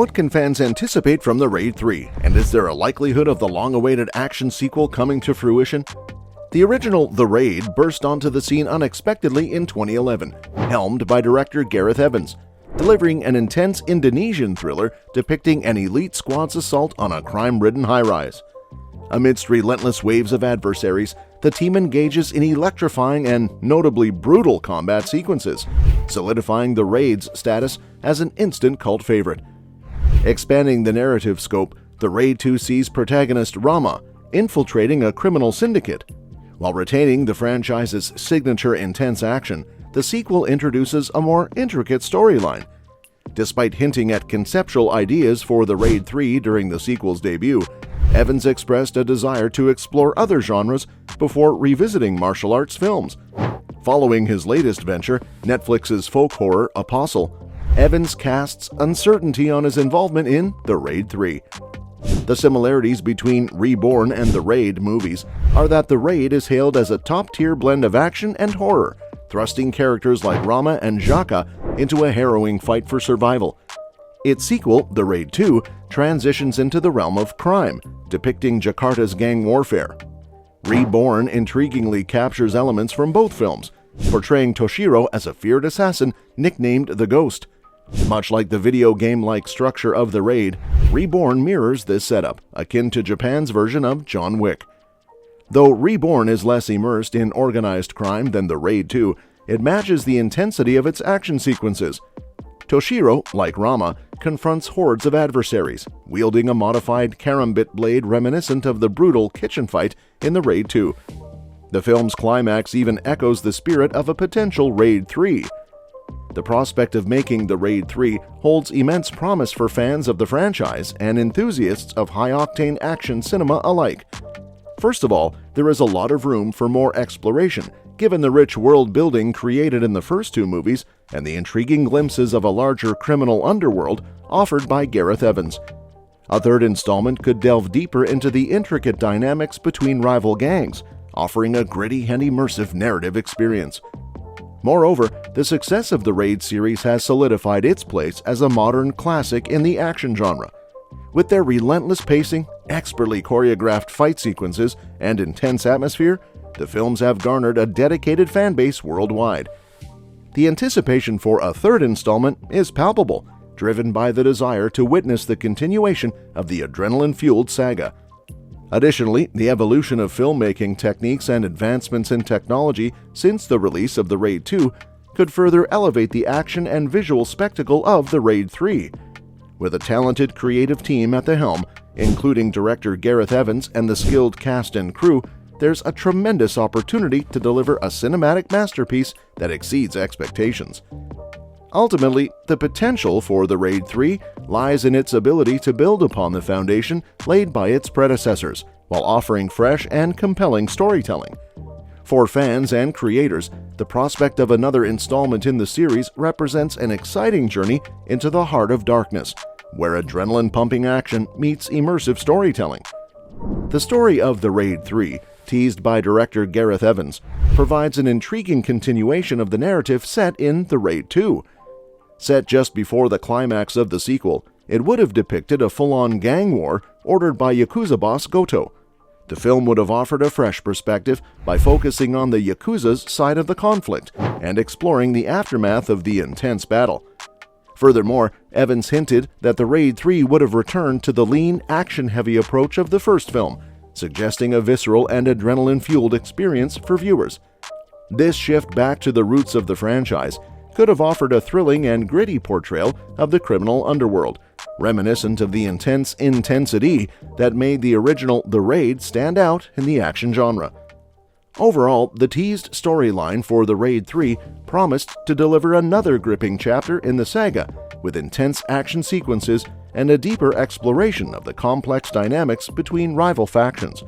What can fans anticipate from The Raid 3, and is there a likelihood of the long-awaited action sequel coming to fruition? The original The Raid burst onto the scene unexpectedly in 2011, helmed by director Gareth Evans, delivering an intense Indonesian thriller depicting an elite squad's assault on a crime-ridden high-rise. Amidst relentless waves of adversaries, the team engages in electrifying and notably brutal combat sequences, solidifying The Raid's status as an instant cult favorite. Expanding the narrative scope, The Raid 2 sees protagonist Rama infiltrating a criminal syndicate. While retaining the franchise's signature intense action, the sequel introduces a more intricate storyline. Despite hinting at conceptual ideas for The Raid 3 during the sequel's debut, Evans expressed a desire to explore other genres before revisiting martial arts films. Following his latest venture, Netflix's folk horror Apostle, Evans casts uncertainty on his involvement in The Raid 3. The similarities between REBORN and The Raid movies are that The Raid is hailed as a top-tier blend of action and horror, thrusting characters like Rama and Jakarta into a harrowing fight for survival. Its sequel, The Raid 2, transitions into the realm of crime, depicting Jakarta's gang warfare. REBORN intriguingly captures elements from both films, portraying Toshiro as a feared assassin nicknamed the Ghost. Much like the video game-like structure of The Raid, REBORN mirrors this setup, akin to Japan's version of John Wick. Though REBORN is less immersed in organized crime than The Raid 2, it matches the intensity of its action sequences. Toshiro, like Rama, confronts hordes of adversaries, wielding a modified karambit blade reminiscent of the brutal kitchen fight in The Raid 2. The film's climax even echoes the spirit of a potential Raid 3. The prospect of making The Raid 3 holds immense promise for fans of the franchise and enthusiasts of high-octane action cinema alike. First of all, there is a lot of room for more exploration, given the rich world-building created in the first two movies and the intriguing glimpses of a larger criminal underworld offered by Gareth Evans. A third installment could delve deeper into the intricate dynamics between rival gangs, offering a gritty and immersive narrative experience. Moreover, the success of the Raid series has solidified its place as a modern classic in the action genre. With their relentless pacing, expertly choreographed fight sequences, and intense atmosphere, the films have garnered a dedicated fan base worldwide. The anticipation for a third installment is palpable, driven by the desire to witness the continuation of the adrenaline-fueled saga. Additionally, the evolution of filmmaking techniques and advancements in technology since the release of The Raid 2 could further elevate the action and visual spectacle of The Raid 3. With a talented creative team at the helm, including director Gareth Evans and the skilled cast and crew, there's a tremendous opportunity to deliver a cinematic masterpiece that exceeds expectations. Ultimately, the potential for The Raid 3 lies in its ability to build upon the foundation laid by its predecessors, while offering fresh and compelling storytelling. For fans and creators, the prospect of another installment in the series represents an exciting journey into the heart of darkness, where adrenaline-pumping action meets immersive storytelling. The story of The Raid 3, teased by director Gareth Evans, provides an intriguing continuation of the narrative set in The Raid 2. Set just before the climax of the sequel, it would have depicted a full-on gang war ordered by Yakuza boss Goto. The film would have offered a fresh perspective by focusing on the Yakuza's side of the conflict and exploring the aftermath of the intense battle. Furthermore, Evans hinted that The Raid 3 would have returned to the lean, action-heavy approach of the first film, suggesting a visceral and adrenaline-fueled experience for viewers. This shift back to the roots of the franchise could have offered a thrilling and gritty portrayal of the criminal underworld, reminiscent of the intense intensity that made the original The Raid stand out in the action genre. Overall, the teased storyline for The Raid 3 promised to deliver another gripping chapter in the saga, with intense action sequences and a deeper exploration of the complex dynamics between rival factions.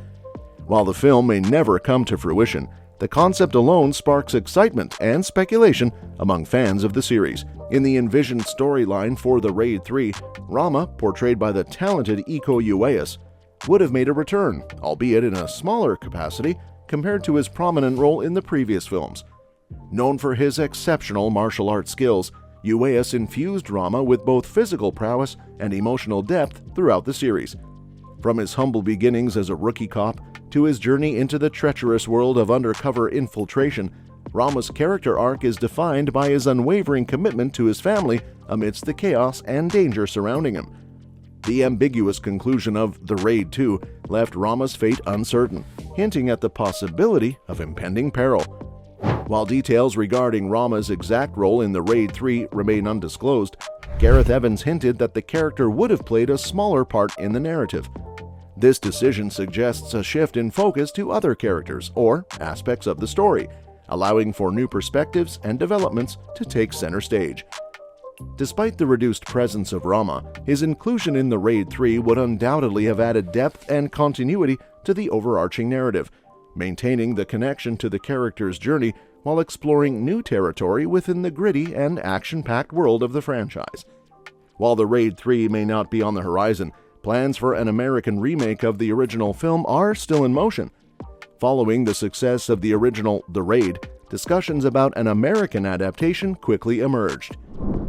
While the film may never come to fruition, the concept alone sparks excitement and speculation among fans of the series. In the envisioned storyline for The Raid 3, Rama, portrayed by the talented Iko Uwais, would have made a return, albeit in a smaller capacity compared to his prominent role in the previous films. Known for his exceptional martial arts skills, Uwais infused Rama with both physical prowess and emotional depth throughout the series. From his humble beginnings as a rookie cop to his journey into the treacherous world of undercover infiltration, Rama's character arc is defined by his unwavering commitment to his family amidst the chaos and danger surrounding him. The ambiguous conclusion of The Raid 2 left Rama's fate uncertain, hinting at the possibility of impending peril. While details regarding Rama's exact role in The Raid 3 remain undisclosed, Gareth Evans hinted that the character would have played a smaller part in the narrative. This decision suggests a shift in focus to other characters or aspects of the story, allowing for new perspectives and developments to take center stage. Despite the reduced presence of Rama, his inclusion in The Raid 3 would undoubtedly have added depth and continuity to the overarching narrative, maintaining the connection to the character's journey while exploring new territory within the gritty and action-packed world of the franchise. While The Raid 3 may not be on the horizon, plans for an American remake of the original film are still in motion. Following the success of the original The Raid, discussions about an American adaptation quickly emerged.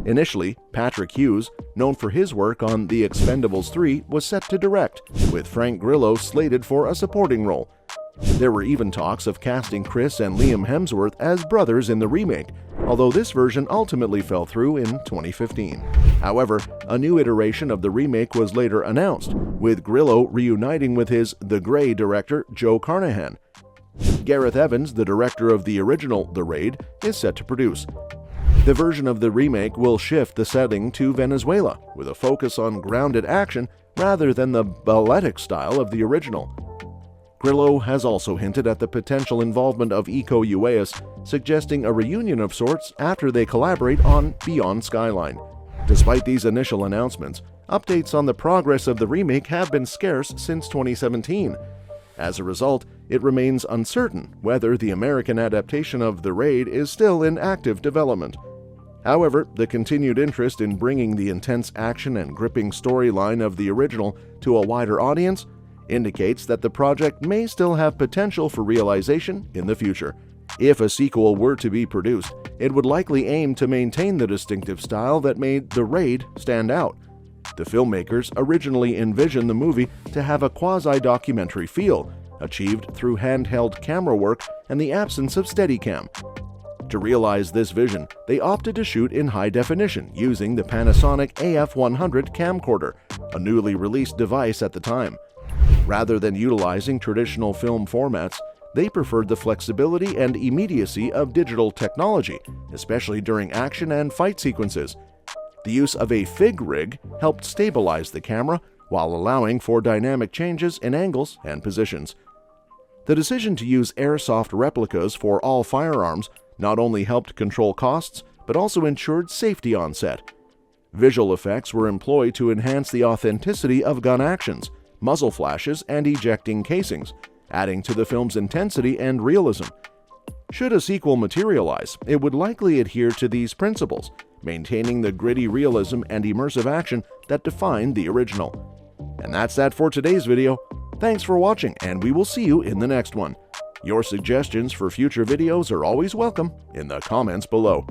Initially, Patrick Hughes, known for his work on The Expendables 3, was set to direct, with Frank Grillo slated for a supporting role. There were even talks of casting Chris and Liam Hemsworth as brothers in the remake, although this version ultimately fell through in 2015. However, a new iteration of the remake was later announced, with Grillo reuniting with his The Grey director Joe Carnahan. Gareth Evans, the director of the original The Raid, is set to produce. The version of the remake will shift the setting to Venezuela, with a focus on grounded action rather than the balletic style of the original. Grillo has also hinted at the potential involvement of Iko Uwais, suggesting a reunion of sorts after they collaborate on Beyond Skyline. Despite these initial announcements, updates on the progress of the remake have been scarce since 2017. As a result, it remains uncertain whether the American adaptation of The Raid is still in active development. However, the continued interest in bringing the intense action and gripping storyline of the original to a wider audience indicates that the project may still have potential for realization in the future. If a sequel were to be produced, it would likely aim to maintain the distinctive style that made The Raid stand out. The filmmakers originally envisioned the movie to have a quasi-documentary feel, achieved through handheld camera work and the absence of Steadicam. To realize this vision, they opted to shoot in high definition using the Panasonic AF100 camcorder, a newly released device at the time. Rather than utilizing traditional film formats, they preferred the flexibility and immediacy of digital technology, especially during action and fight sequences. The use of a FIG rig helped stabilize the camera while allowing for dynamic changes in angles and positions. The decision to use airsoft replicas for all firearms not only helped control costs, but also ensured safety on set. Visual effects were employed to enhance the authenticity of gun actions, muzzle flashes, and ejecting casings, adding to the film's intensity and realism. Should a sequel materialize, it would likely adhere to these principles, maintaining the gritty realism and immersive action that defined the original. And that's that for today's video. Thanks for watching, and we will see you in the next one. Your suggestions for future videos are always welcome in the comments below.